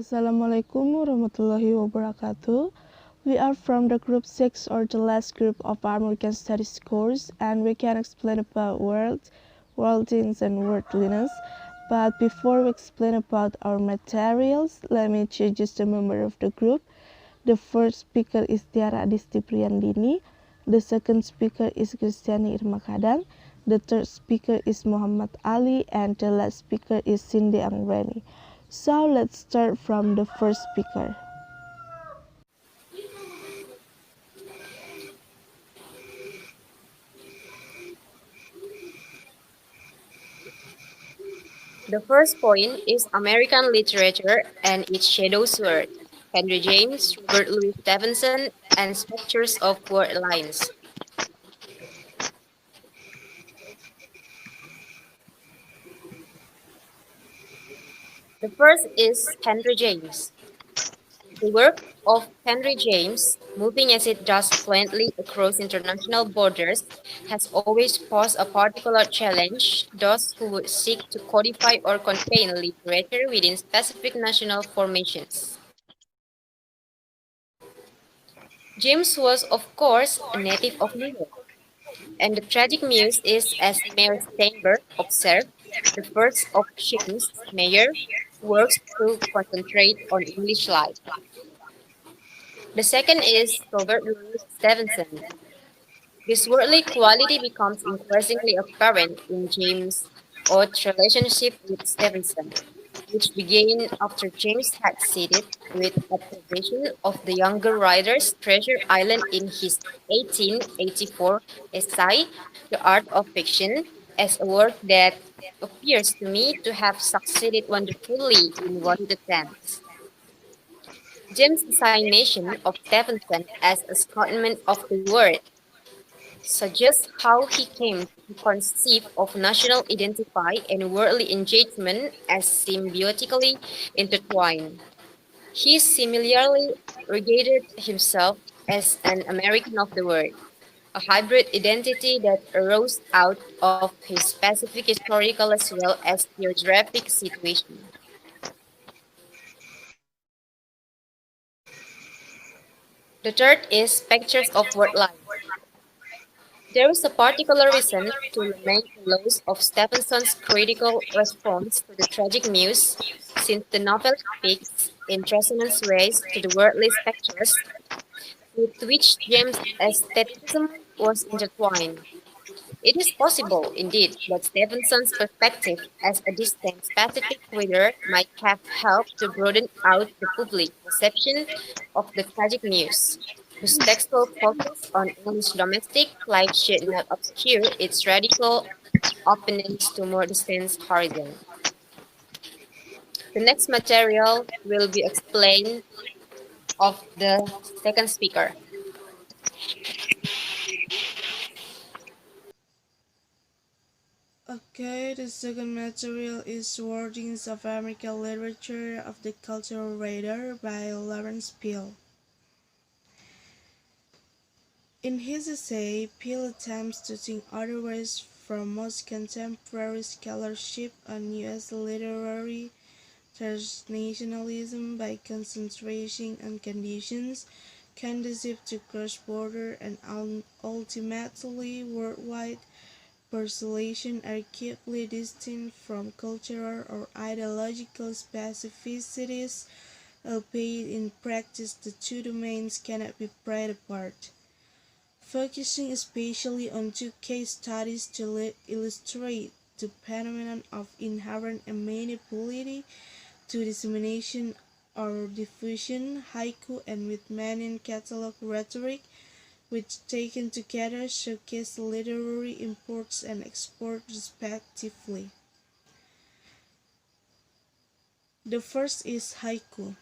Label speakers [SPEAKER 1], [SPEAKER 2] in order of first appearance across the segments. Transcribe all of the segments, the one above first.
[SPEAKER 1] Assalamualaikum warahmatullahi wabarakatuh. We are from the group 6 or the last group of our American Studies course and we can explain about worldings and worldliness. But before we explain about our materials, let me introduce the member of the group. The first speaker is Tiara Adisti Priyandini. The second speaker is Kristiani Irma Kadang. The third speaker is Muhammad Ali and the last speaker is Cindy Anggreni. So let's start from the first speaker.
[SPEAKER 2] The first point is American literature and its shadow sword. Henry James, Robert Louis Stevenson, and Structures of Word Lines. The first is Henry James. The work of Henry James, moving as it does fluently across international borders, has always posed a particular challenge to those who would seek to codify or contain literature within specific national formations. James was, of course, a native of New York, and the tragic muse is, as Mayor Steinberg observed, the first of James' major works to concentrate on English life. The second is Robert Louis Stevenson. This worldly quality becomes increasingly apparent in James' odd relationship with Stevenson, which began after James had sided with observation of the younger writer's Treasure Island in his 1884 essay, The Art of Fiction, as a work that appears to me to have succeeded wonderfully in what it attempts. James' assignation of Stevenson as a Scotsman of the word suggests how he came to conceive of national identity and worldly engagement as symbiotically intertwined. He similarly regarded himself as an American of the world, a hybrid identity that arose out of his specific historical as well as geographic situation. The third is Pictures of Word Life. There is a particular reason to lament the loss of Stevenson's critical response to the tragic muse, since the novel speaks in resonant ways to the worldly spectres with which James' aestheticism was intertwined. It is possible, indeed, that Stevenson's perspective as a distinct specific reader might have helped to broaden out the public perception of the tragic muse, whose textual focus on English domestic life should not obscure its radical openness to more distant horizon. The next material will be explained of the second speaker.
[SPEAKER 1] Okay, the second material is Wordings of American Literature of the Cultural Radar by Lawrence Peel. In his essay, Peel attempts to think otherwise from most contemporary scholarship on U.S. literary transnationalism by concentrating on conditions conducive to cross-border and ultimately worldwide persuasion acutely distinct from cultural or ideological specificities, albeit in practice the two domains cannot be played apart. Focusing especially on two case studies to illustrate the phenomenon of inherent amenability to dissemination or diffusion, haiku and Whitmanian catalog rhetoric, which taken together showcase literary imports and exports respectively. The first is haiku.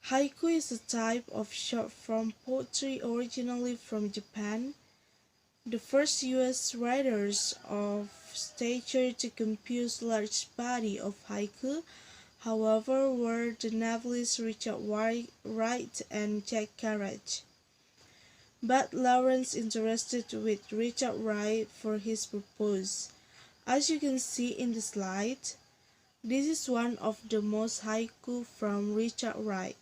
[SPEAKER 1] Haiku is a type of short-form poetry originally from Japan. The first U.S. writers of stature to compose large body of haiku, however, were the novelists Richard Wright and Jack Kerouac. But Lawrence interested with Richard Wright for his purpose. As you can see in the slide, This is one of the most haiku from Richard Wright.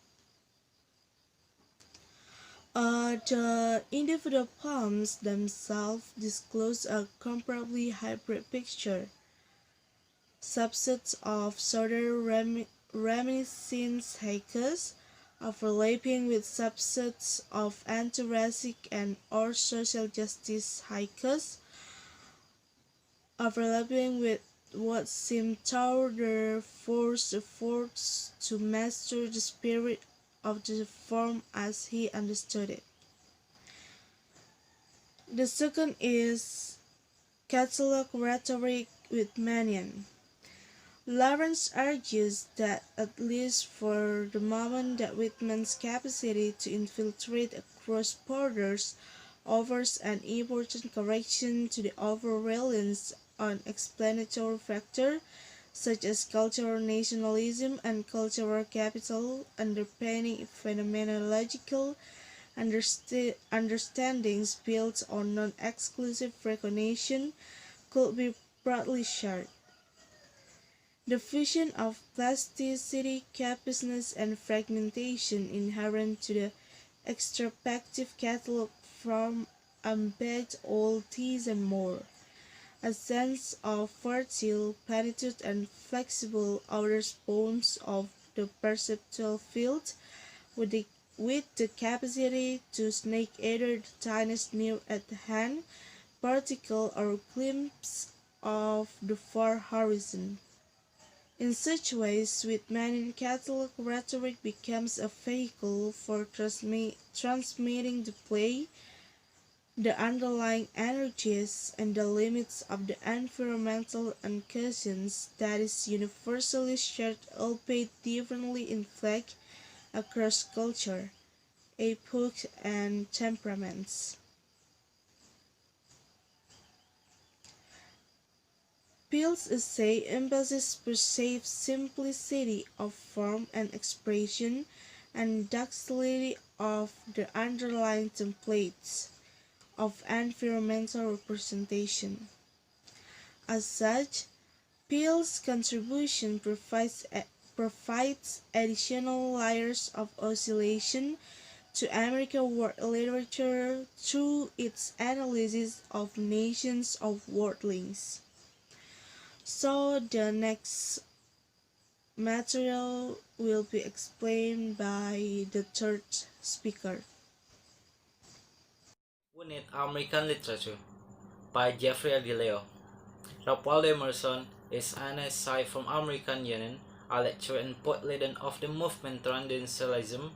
[SPEAKER 1] The individual poems themselves disclose a comparably hybrid picture, subsets of southern reminiscence haikus, overlapping with subsets of anti-racial and or social justice haikus, overlapping with what seemed toward forced efforts to master the spirit of the form as he understood it. The second is catalog rhetoric with Mannion. Lawrence argues that at least for the moment that Whitman's capacity to infiltrate across borders offers an important correction to the over-reliance on explanatory factors such as cultural nationalism and cultural capital underpinning phenomenological understandings built on non-exclusive recognition could be broadly shared. The fusion of plasticity, capaciousness, and fragmentation inherent to the extrospective catalog from embed all these and more. A sense of fertile plenitude and flexible outer bounds of the perceptual field with the capacity to snake either the tiniest near at hand particle or glimpse of the far horizon. In such ways, Whitmanian Catholic rhetoric becomes a vehicle for transmitting the play, the underlying energies, and the limits of the environmental unconscious that is universally shared albeit differently in fact across culture, epoch, and temperaments. Peele's essay emphasizes perceived simplicity of form and expression and ductility of the underlying templates of environmental representation. As such, Peele's contribution provides additional layers of oscillation to American world literature through its analysis of nations of worldlings. So the next material will be explained by the third speaker.
[SPEAKER 3] We Need American Literature by Jeffrey DeLeo. Ralph Waldo Emerson is an essay from American Union, a lecturer and poet leader of the movement Transcendentalism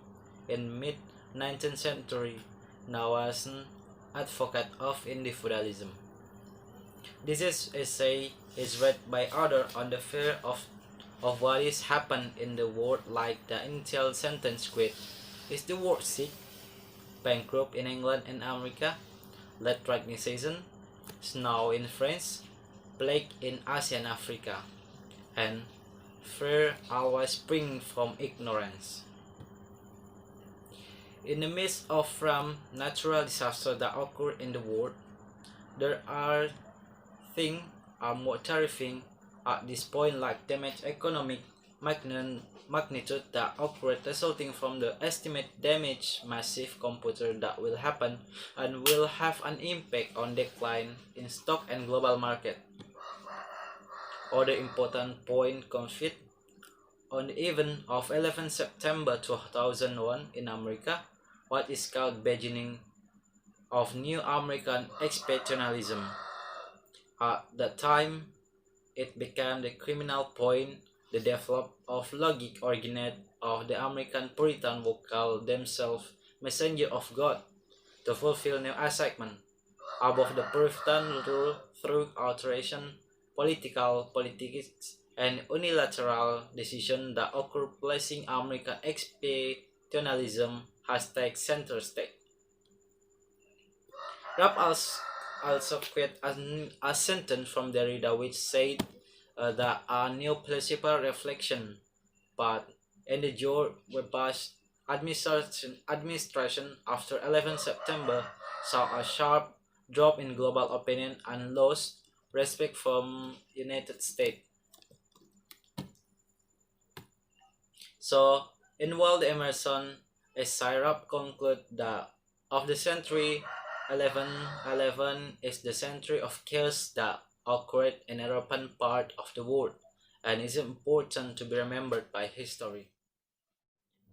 [SPEAKER 3] in mid-19th century, now as an advocate of individualism. This essay is read by others on the fear of what is happened in the world, like the initial sentence quote, "Is the world sick? Bankrupt in England and America? Let season? Snow in France? Plague in Asia and Africa?" And fear always springs from ignorance. In the midst of natural disasters that occur in the world, there are things are more terrifying at this point, like damage economic magnitude that occurred resulting from the estimated damage massive computer that will happen and will have an impact on decline in stock and global market. Other important point conflict on the event of 11 September 2001 in America, what is called beginning of new American exceptionalism. At that time, it became the criminal point, the development of logic originated of the American Puritan who called themselves messenger of God to fulfill new assignment above the Puritan rule through alteration, politics, and unilateral decision that occur placing American exceptionalism hashtag center stage. Rap also quote a sentence from Derrida which said that a new principal reflection, but in the George Bush administration after 11 September saw a sharp drop in global opinion and lost respect from United States. So, in World Emerson, a syrup conclude that of the century 1111 is the century of chaos that occurred in a European part of the world and is important to be remembered by history.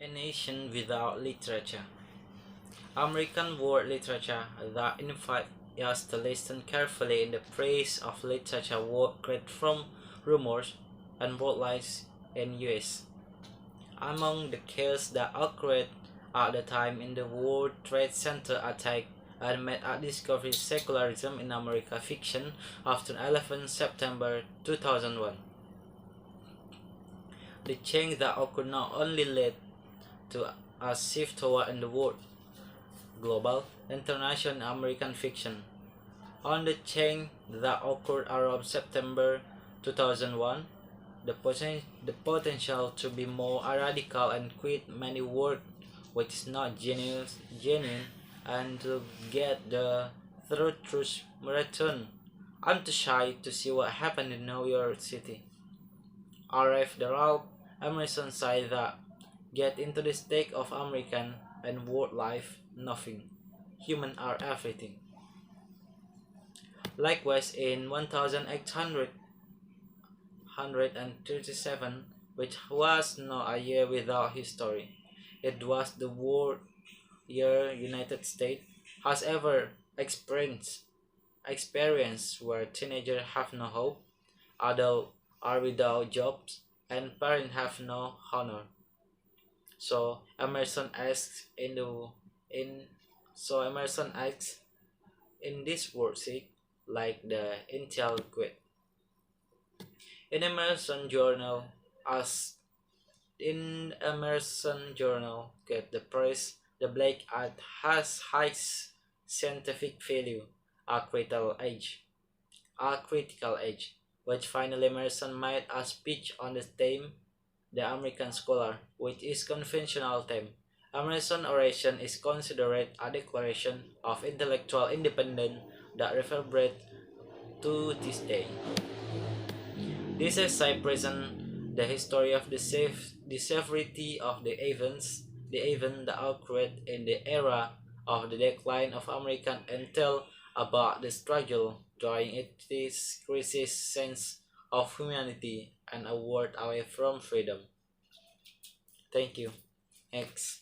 [SPEAKER 3] A nation without literature. American world literature that invite us to listen carefully in the praise of literature work created from rumors and broadlines in US. Among the chaos that occurred at the time in the World Trade Center attack and made a discovery secularism in American fiction after 11 September 2001. The change that occurred not only led to a shift toward in the world, global, international American fiction. On the change that occurred around September 2001, the potential to be more radical and quit many work which is not genuine and to get the truth return. I'm too shy to see what happened in New York City. RF the Ralph Emerson said that get into the stake of American and world life nothing. Human are everything. Likewise in 1837, which was not a year without history. It was the world year United States has ever experienced where teenagers have no hope, adults are without jobs, and parents have no honor. So Emerson asks in Emerson asks in this worksheet like the Intel quit. In Emerson Journal as in Emerson Journal get the prize the Black Art has high scientific value, a critical age. A critical age, which finally Emerson made a speech on the theme The American Scholar, which is conventional theme. Emerson's oration is considered a declaration of intellectual independence that reverberates to this day. This essay presents the history of the severity of the event that occurred in the era of the decline of American and tell about the struggle during its crisis sense of humanity and a world away from freedom. Thank you. Next.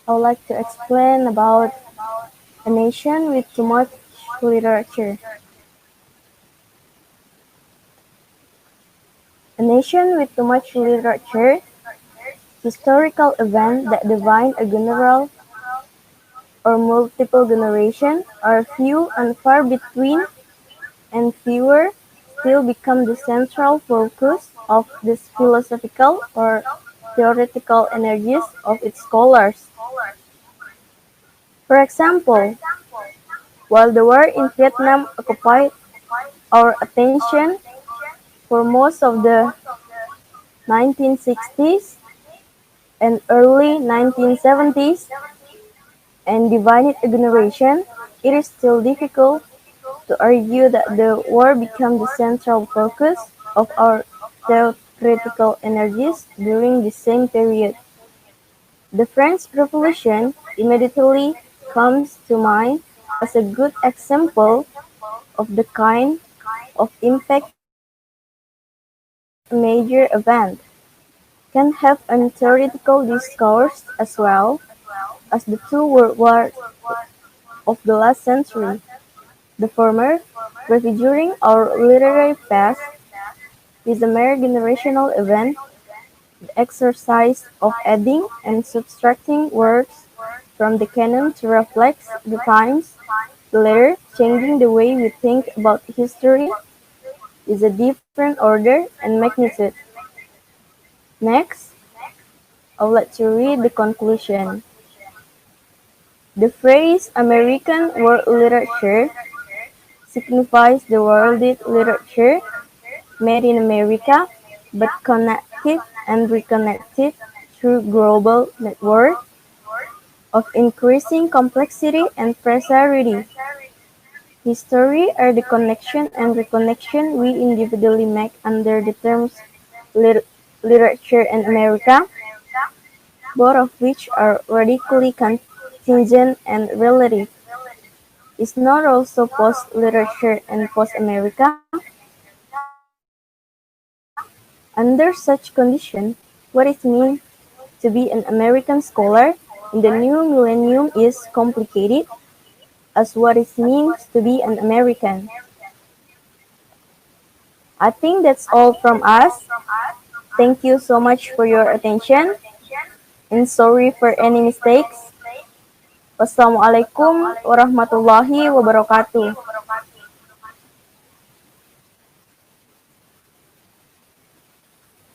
[SPEAKER 4] I would like to explain about a nation with too much literature. A nation with too much literature, historical event that define a general or multiple generation are few and far between, and fewer still become the central focus of the philosophical or theoretical energies of its scholars. For example, while the war in Vietnam occupied our attention for most of the 1960s and early 1970s and divided a generation, it is still difficult to argue that the war became the central focus of our theoretical energies during the same period. The French Revolution immediately comes to mind as a good example of the kind of impact a major event can have on theoretical discourse as well as the two world wars of the last century. The former, prefiguring our literary past, is a mere generational event, the exercise of adding and subtracting words from the canon to reflect the times. The latter, changing the way we think about history, is a different order and magnitude. Next, I would like to read the conclusion. The phrase American world literature signifies the worldly literature made in America, but connected and reconnected through global network of increasing complexity and precarity. History are the connection and reconnection we individually make under the terms literature in America, both of which are radically contingent and relative. Is not also post-literature and post-America? Under such conditions, what it means to be an American scholar in the new millennium is complicated as what it means to be an American. I think that's all from us. Thank you so much for your attention and sorry for any mistakes. Wassalamualaikum warahmatullahi wabarakatuh.